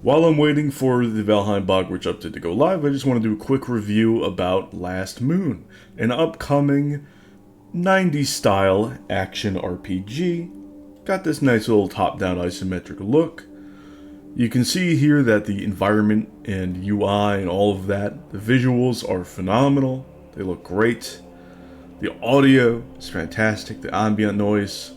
While I'm waiting for the Valheim Bogwitch update to go live, I just want to do a quick review about Last Moon, an upcoming 90s style action RPG. Got this nice little top-down isometric look. You can see here that the environment and UI and all of that, the visuals are phenomenal. They look great. The audio is fantastic. The ambient noise,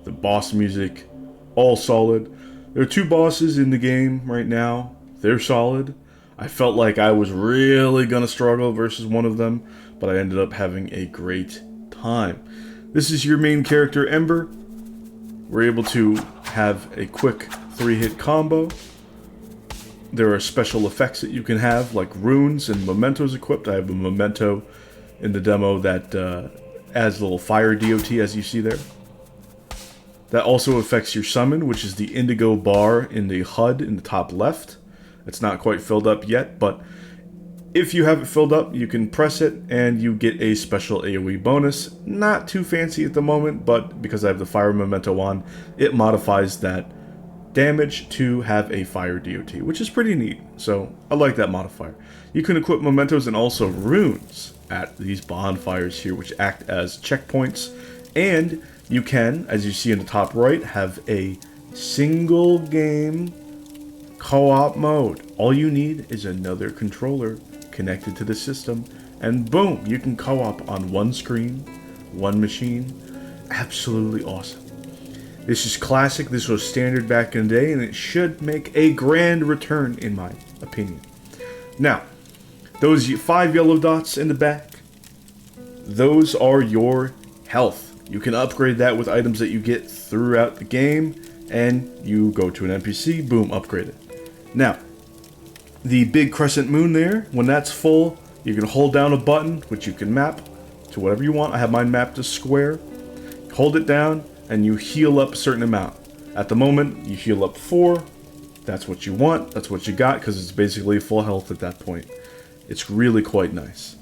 the boss music, all solid. There are two bosses in the game right now. They're solid. I felt like I was really gonna struggle versus one of them, but I ended up having a great time. This is your main character, Ember. We're able to have a quick 3-hit combo. There are special effects that you can have, like runes and mementos equipped. I have a memento in the demo that adds a little fire DOT, as you see there. That also affects your summon, which is the indigo bar in the HUD in the top left. It's not quite filled up yet, but if you have it filled up, you can press it and you get a special AoE bonus. Not too fancy at the moment, but because I have the fire memento on, it modifies that damage to have a fire DOT, which is pretty neat. So I like that modifier. You can equip mementos and also runes at these bonfires here, which act as checkpoints, and you can, as you see in the top right, have a single game co-op mode. All you need is another controller connected to the system, and boom, you can co-op on one screen, one machine. Absolutely awesome. This is classic. This was standard back in the day, and it should make a grand return, in my opinion. Now, those 5 yellow dots in the back, those are your health. You can upgrade that with items that you get throughout the game, and you go to an NPC, boom, upgrade it. Now, the big crescent moon there, when that's full, you can hold down a button, which you can map to whatever you want. I have mine mapped to square. Hold it down, and you heal up a certain amount. At the moment, you heal up 4. That's what you want. That's what you got, because it's basically full health at that point. It's really quite nice.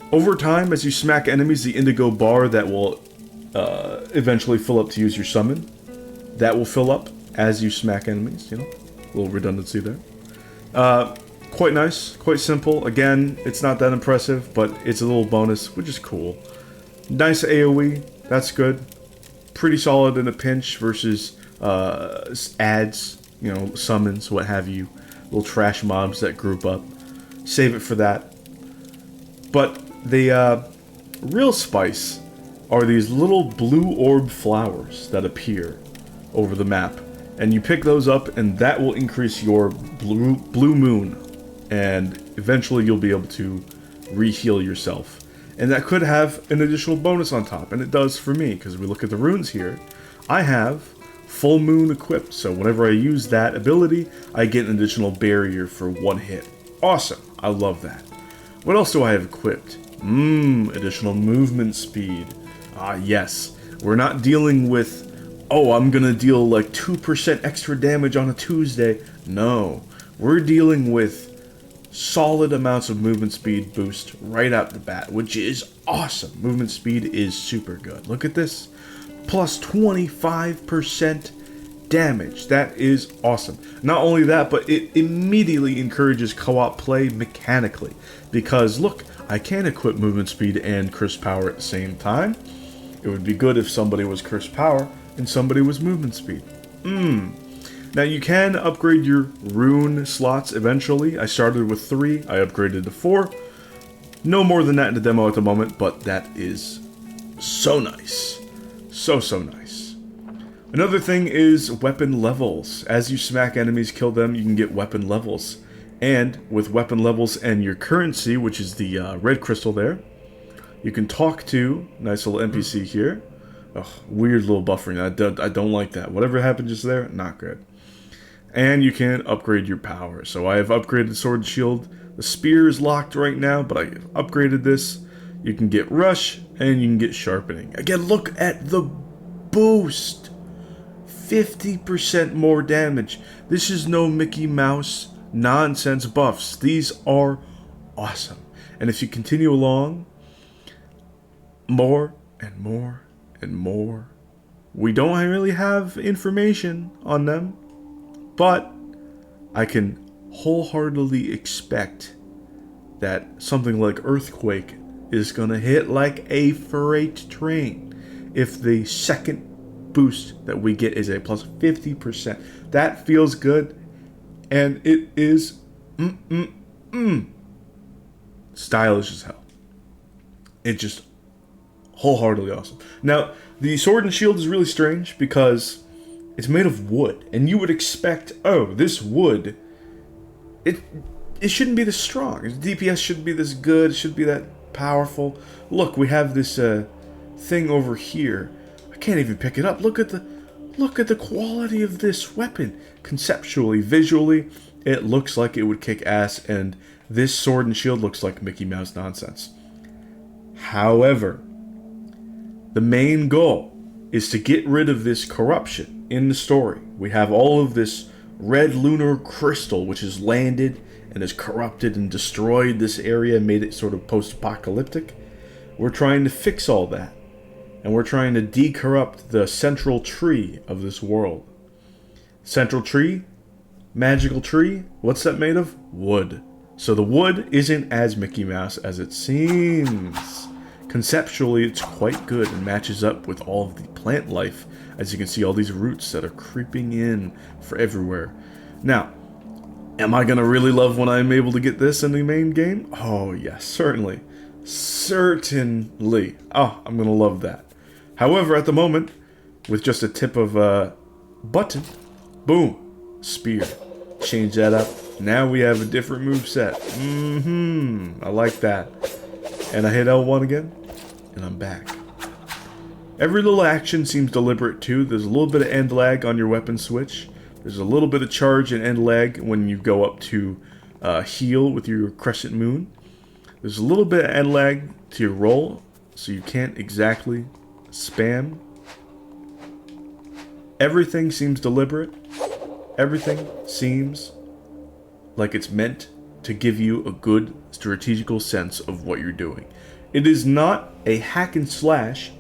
Over time, as you smack enemies, the indigo bar that will eventually fill up to use your summon, that will fill up as you smack enemies, you know? A little redundancy there. Quite nice, quite simple. Again, it's not that impressive, but it's a little bonus, which is cool. Nice AoE, that's good. Pretty solid in a pinch versus ads, you know, summons, what have you. Little trash mobs that group up. Save it for that. But the real spice are these little blue orb flowers that appear over the map. And you pick those up, and that will increase your blue moon. And eventually you'll be able to re-heal yourself. And that could have an additional bonus on top, and it does for me, because we look at the runes here. I have full moon equipped, so whenever I use that ability, I get an additional barrier for 1 hit. Awesome, I love that. What else do I have equipped? Additional movement speed. Ah, yes. We're not dealing with, oh, I'm gonna deal like 2% extra damage on a Tuesday. No. We're dealing with solid amounts of movement speed boost right out the bat, which is awesome. Movement speed is super good. Look at this. Plus 25% damage. That is awesome. Not only that, but it immediately encourages co-op play mechanically. Because look, I can equip movement speed and curse power at the same time. It would be good if somebody was curse power and somebody was movement speed. Now you can upgrade your rune slots eventually. I started with 3, I upgraded to 4. No more than that in the demo at the moment, but that is so nice. So nice. Another thing is weapon levels. As you smack enemies, kill them, you can get weapon levels. And with weapon levels and your currency, which is the red crystal there, you can talk to, nice little NPC here. Ugh, weird little buffering, I don't like that. Whatever happened just there, not good. And you can upgrade your power. So I have upgraded Sword and Shield. The spear is locked right now, but I upgraded this. You can get Rush, and you can get Sharpening. Again, look at the boost. 50% more damage. This is no Mickey Mouse nonsense buffs. These are awesome. And if you continue along, more and more and more. We don't really have information on them, but I can wholeheartedly expect that something like Earthquake is going to hit like a freight train if the second boost that we get is a plus 50%. That feels good, and it is stylish as hell. It's just wholeheartedly awesome. Now, the sword and shield is really strange because it's made of wood, and you would expect, oh, this wood, it shouldn't be this strong. Its DPS shouldn't be this good. It should be that powerful. Look, we have this thing over here. I can't even pick it up. Look at the quality of this weapon. Conceptually, visually, it looks like it would kick ass, and this sword and shield looks like Mickey Mouse nonsense. However, the main goal is to get rid of this corruption in the story. We have all of this red lunar crystal which has landed and has corrupted and destroyed this area and made it sort of post-apocalyptic. We're trying to fix all that. And we're trying to decorrupt the central tree of this world. Central tree? Magical tree? What's that made of? Wood. So the wood isn't as Mickey Mouse as it seems. Conceptually, it's quite good and matches up with all of the plant life. As you can see, all these roots that are creeping in for everywhere. Now, am I going to really love when I'm able to get this in the main game? Oh, yes, certainly. Certainly. Oh, I'm going to love that. However, at the moment, with just a tip of a button, boom, spear. Change that up. Now we have a different moveset. I like that. And I hit L1 again, and I'm back. Every little action seems deliberate too. There's a little bit of end lag on your weapon switch. There's a little bit of charge and end lag when you go up to heal with your Crescent Moon. There's a little bit of end lag to your roll, so you can't exactly spam. Everything seems deliberate. Everything seems like it's meant to give you a good strategical sense of what you're doing. It is not a hack and slash.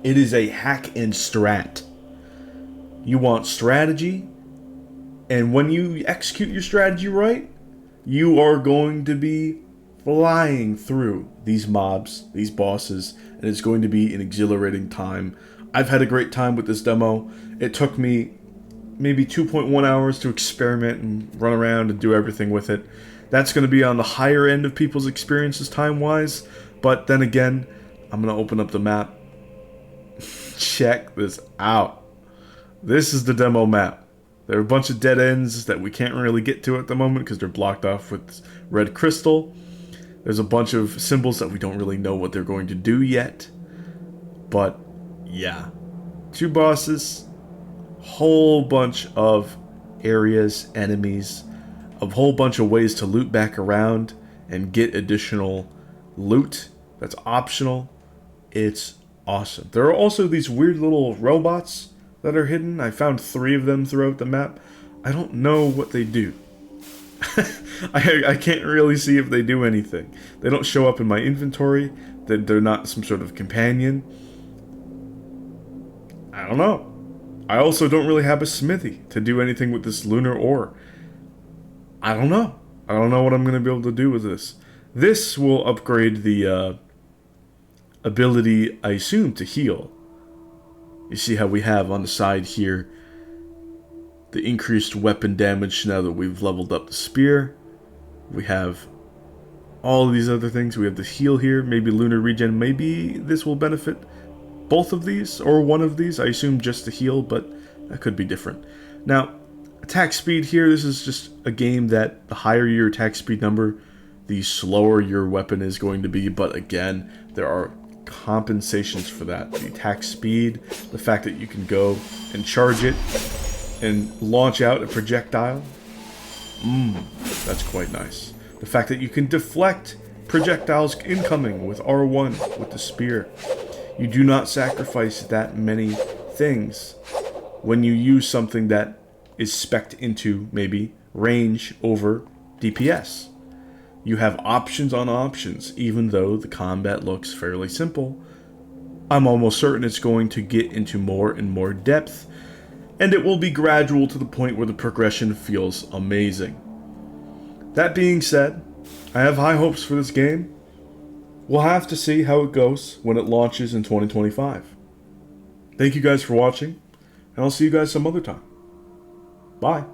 It is a hack and strat. You want strategy, and when you execute your strategy right, you are going to be flying through these mobs, these bosses, and it's going to be an exhilarating time. I've had a great time with this demo. It took me maybe 2.1 hours to experiment and run around and do everything with it. That's going to be on the higher end of people's experiences time-wise, but then again, I'm going to open up the map. Check this out. This is the demo map. There are a bunch of dead ends that we can't really get to at the moment because they're blocked off with red crystal. There's a bunch of symbols that we don't really know what they're going to do yet. But, yeah. 2 bosses, whole bunch of areas, enemies, a whole bunch of ways to loot back around and get additional loot that's optional. It's awesome. There are also these weird little robots that are hidden. I found 3 of them throughout the map. I don't know what they do. I can't really see if they do anything. They don't show up in my inventory. They're not some sort of companion. I don't know. I also don't really have a smithy to do anything with this lunar ore. I don't know. I don't know what I'm going to be able to do with this. This will upgrade the ability, I assume, to heal. You see how we have on the side here the increased weapon damage now that we've leveled up the spear. We have all of these other things. We have the heal here, maybe lunar regen. Maybe this will benefit both of these or one of these. I assume just the heal, but that could be different. Now, attack speed here, this is just a game that the higher your attack speed number, the slower your weapon is going to be. But again, there are compensations for that. The attack speed, the fact that you can go and charge it and launch out a projectile. That's quite nice. The fact that you can deflect projectiles incoming with R1 with the spear. You do not sacrifice that many things when you use something that is spec'd into maybe range over DPS. You have options on options, even though the combat looks fairly simple. I'm almost certain it's going to get into more and more depth and it will be gradual to the point where the progression feels amazing. That being said, I have high hopes for this game. We'll have to see how it goes when it launches in 2025. Thank you guys for watching, and I'll see you guys some other time. Bye.